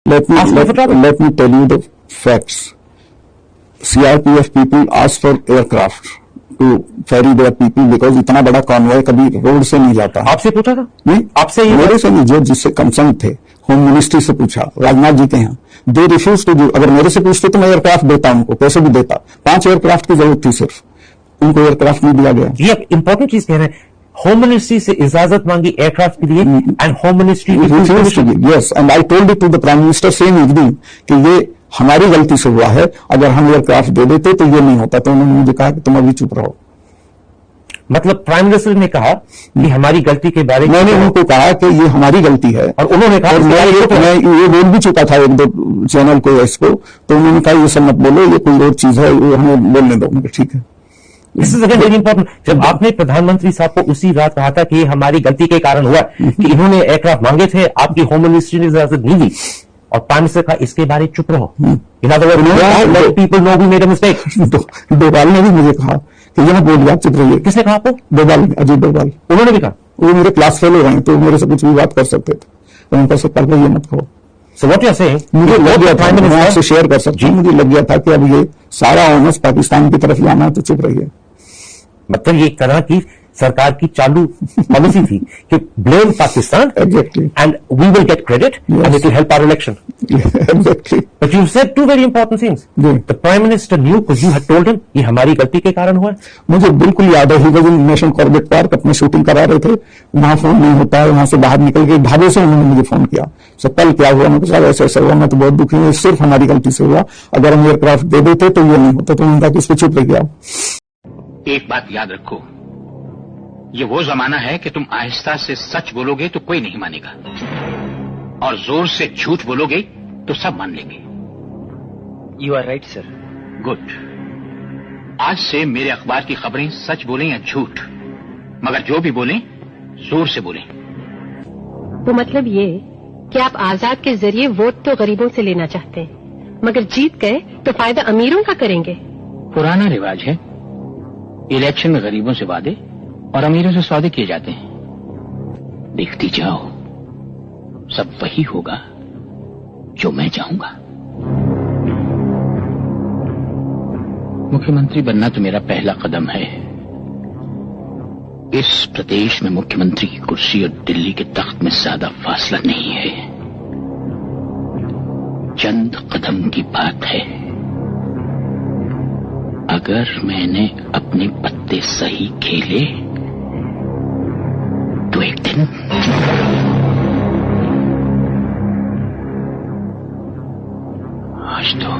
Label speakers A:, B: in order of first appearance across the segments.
A: let me tell you the facts. CRPF people asked for aircraft to ferry their people because इतना बड़ा convoy कभी road से नहीं जाता।
B: आपसे पूछा था?
A: नहीं, आपसे मेरे से नहीं, जो जिससे कंसर्न थे होम मिनिस्ट्री से पूछा, राजनाथ जी के यहाँ, दे रिफ्यूज टू डू। अगर मेरे से पूछते तो मैं एयरक्राफ्ट देता उनको, पैसे भी देता। 5 एयरक्राफ्ट की जरूरत थी सिर्फ, उनको एयरक्राफ्ट नहीं दिया गया।
B: ये इंपॉर्टेंट चीज कह रहे हैं, होम मिनिस्ट्री से इजाजत मांगी एयरक्राफ्ट के लिए and home ministry
A: refuse to give. Yes, and I told it to the prime minister same evening कि ये हमारी गलती से हुआ है, अगर हम एयरक्राफ्ट दे देते तो ये नहीं होता। तो उन्होंने मुझे कहा कि तुम अभी चुप रहो।
B: मतलब प्राइम मिनिस्टर ने कहा कि हमारी गलती के बारे में,
A: मैंने उनको कहा कि ये हमारी गलती है,
B: और उन्होंने कहा
A: मैं ये बोल भी चुका था एक दो चैनल को इसको, तो उन्होंने कहा ये सब मत बोलो, ये कोई और चीज है, ये हमें बोलने दो। ठीक है,
B: this is again very important. जब आपने प्रधानमंत्री साहब को उसी रात कहा था कि हमारी गलती के कारण हुआ कि इन्होंने एयरक्राफ्ट मांगे थे, आपकी होम मिनिस्ट्री ने इजाजत नहीं दी, और प्राइम मिनिस्टर कहा इसके बारे में चुप रहो। In other words, people know we made a mistake.
A: Doval ने भी मुझे कहा कि ये मत बोलिए, आप चुप रहिए।
B: किसने कहा आपको?
A: डोभाल, अजीत डोभाल।
B: उन्होंने भी कहा,
A: वो मेरे क्लास फेलो हैं तो मेरे से कुछ भी बात कर सकते थे, तो उनका से पहले ये मत कहो।
B: So what you are saying,
A: मुझे लग गया था, मैं आपसे शेयर कर सकता हूं, मुझे लग गया था कि अब ये सारा ऑनर्स पाकिस्तान की तरफ जाना है, तो चुप रहिए।
B: मतलब ये तरह की सरकार की चालू पॉलिसी थी कि blame Pakistan and we will get credit and it will help our election.
A: Exactly.
B: But you said two very important things. The Prime Minister knew because you had told him ये हमारी गलती के कारण हुआ है।
A: मुझे बिल्कुल याद है, he was in national Corbett park, अपनी शूटिंग करा रहे थे, वहां फोन नहीं होता है, वहां से बाहर निकल के ढाबे से उन्होंने मुझे फोन किया, सर कल क्या हुआ? मैं कहा ऐसा ऐसा हुआ, मैं तो बहुत दुखी हूँ, सिर्फ हमारी गलती से हुआ, अगर हम एयरक्राफ्ट दे देते तो ये नहीं होता। तो उन्होंने कहा कि इस पर चुप रह गया।
C: एक बात याद रखो, ये वो जमाना है कि तुम आहिस्ता से सच बोलोगे तो कोई नहीं मानेगा, और जोर से झूठ बोलोगे तो सब मान लेंगे।
D: You are right sir.
C: Good. आज से मेरे अखबार की खबरें सच बोलें या झूठ, मगर जो भी बोलें जोर से बोलें।
E: तो मतलब ये कि आप आजाद के जरिए वोट तो गरीबों से लेना चाहते हैं, मगर जीत गए तो फायदा अमीरों का करेंगे।
C: पुराना रिवाज है, इलेक्शन में गरीबों से वादे और अमीरों से सौदे किए जाते हैं। देखती जाओ, सब वही होगा जो मैं चाहूंगा। मुख्यमंत्री बनना तो मेरा पहला कदम है। इस प्रदेश में मुख्यमंत्री की कुर्सी और दिल्ली के तख्त में ज्यादा फासला नहीं है, चंद कदम की बात है। अगर मैंने अपने पत्ते सही खेले तो एक दिन आज तो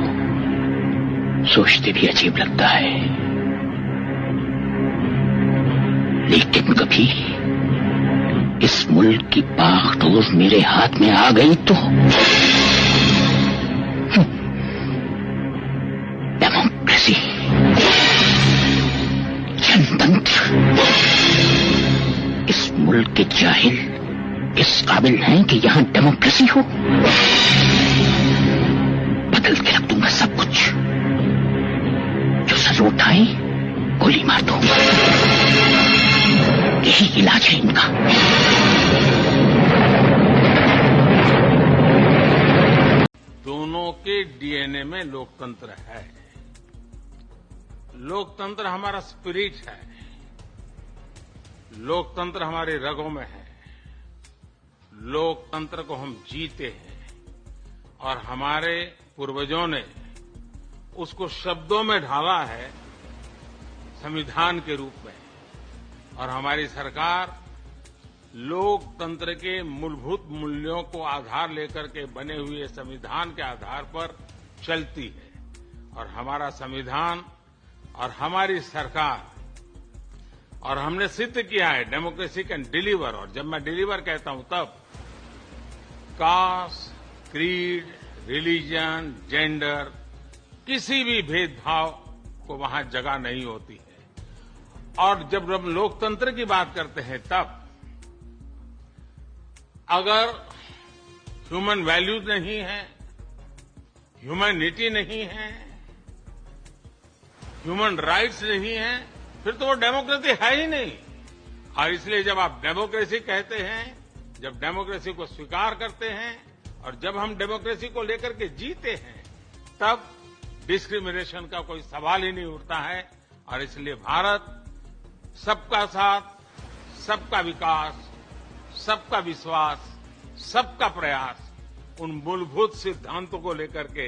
C: सोचते भी अजीब लगता है, लेकिन कभी इस मुल्क की बागडोर मेरे हाथ में आ गई तो डेमोक्रेसी, जनतंत्र, इस मुल्क के जाहिल इस काबिल हैं कि यहां डेमोक्रेसी हो? बदल के रख दूंगा सब कुछ। जो सर उठाए गोली मार दो, यही इलाज है इनका।
F: दोनों के डीएनए में लोकतंत्र है। लोकतंत्र हमारा स्पिरिट है, लोकतंत्र हमारे रगों में है। लोकतंत्र को हम जीते हैं और हमारे पूर्वजों ने उसको शब्दों में ढाला है संविधान के रूप में, और हमारी सरकार लोकतंत्र के मूलभूत मूल्यों को आधार लेकर के बने हुए संविधान के आधार पर चलती है। और हमारा संविधान और हमारी सरकार, और हमने सिद्ध किया है डेमोक्रेसी कैन डिलीवर। और जब मैं डिलीवर कहता हूं तब कास्ट, क्रीड, रिलीजन, जेंडर, किसी भी भेदभाव को वहां जगह नहीं होती है। और जब हम लोकतंत्र की बात करते हैं तब अगर ह्यूमन वैल्यूज नहीं है, ह्यूमैनिटी नहीं है, ह्यूमन राइट्स नहीं है, फिर तो वो डेमोक्रेसी है ही नहीं। और इसलिए जब आप डेमोक्रेसी कहते हैं, जब डेमोक्रेसी को स्वीकार करते हैं और जब हम डेमोक्रेसी को लेकर के जीते हैं तब डिस्क्रिमिनेशन का कोई सवाल ही नहीं उठता है। और इसलिए भारत सबका साथ, सबका विकास, सबका विश्वास, सबका प्रयास, उन मूलभूत सिद्धांतों को लेकर के,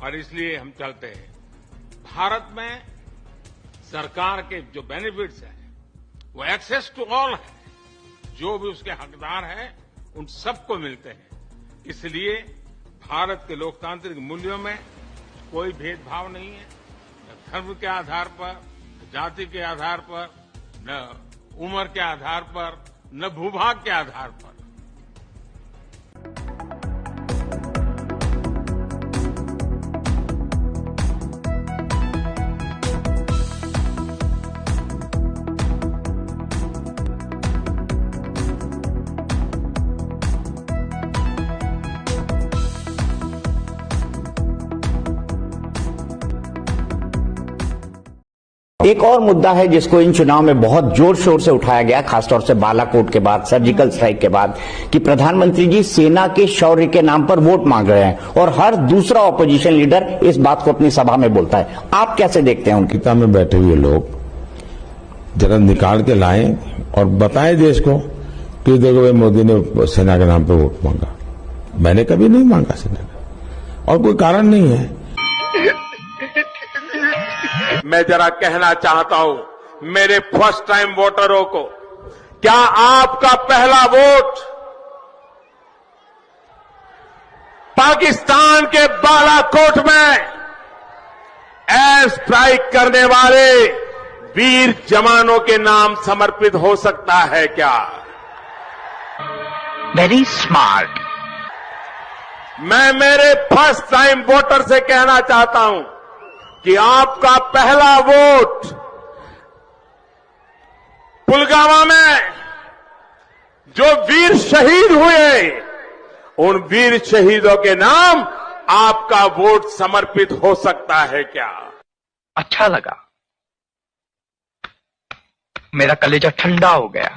F: और इसलिए हम चलते हैं। भारत में सरकार के जो बेनिफिट्स हैं वो एक्सेस टू ऑल है, जो भी उसके हकदार हैं उन सबको मिलते हैं। इसलिए भारत के लोकतांत्रिक मूल्यों में कोई भेदभाव नहीं है, न धर्म के आधार पर, न जाति के आधार पर, न उम्र के आधार पर, न भूभाग के आधार पर।
G: एक और मुद्दा है जिसको इन चुनाव में बहुत जोर शोर से उठाया गया, खासतौर से बालाकोट के बाद, सर्जिकल स्ट्राइक के बाद, कि प्रधानमंत्री जी सेना के शौर्य के नाम पर वोट मांग रहे हैं और हर दूसरा ऑपोजिशन लीडर इस बात को अपनी सभा में बोलता है। आप कैसे देखते हैं उनकी?
H: गीता में बैठे हुए लोग जरा निकाल के लाएं और बताएं देश को कि देखो भाई मोदी ने सेना के नाम पर वोट मांगा। मैंने कभी नहीं मांगा सेना का, और कोई कारण नहीं है।
F: मैं जरा कहना चाहता हूं मेरे फर्स्ट टाइम वोटरों को, क्या आपका पहला वोट पाकिस्तान के बालाकोट में एयर स्ट्राइक करने वाले वीर जवानों के नाम समर्पित हो सकता है क्या?
D: Very smart.
F: मैं मेरे फर्स्ट टाइम वोटर से कहना चाहता हूं कि आपका पहला वोट पुलवामा में जो वीर शहीद हुए, उन वीर शहीदों के नाम आपका वोट समर्पित हो सकता है क्या?
D: अच्छा लगा, मेरा कलेजा ठंडा हो गया।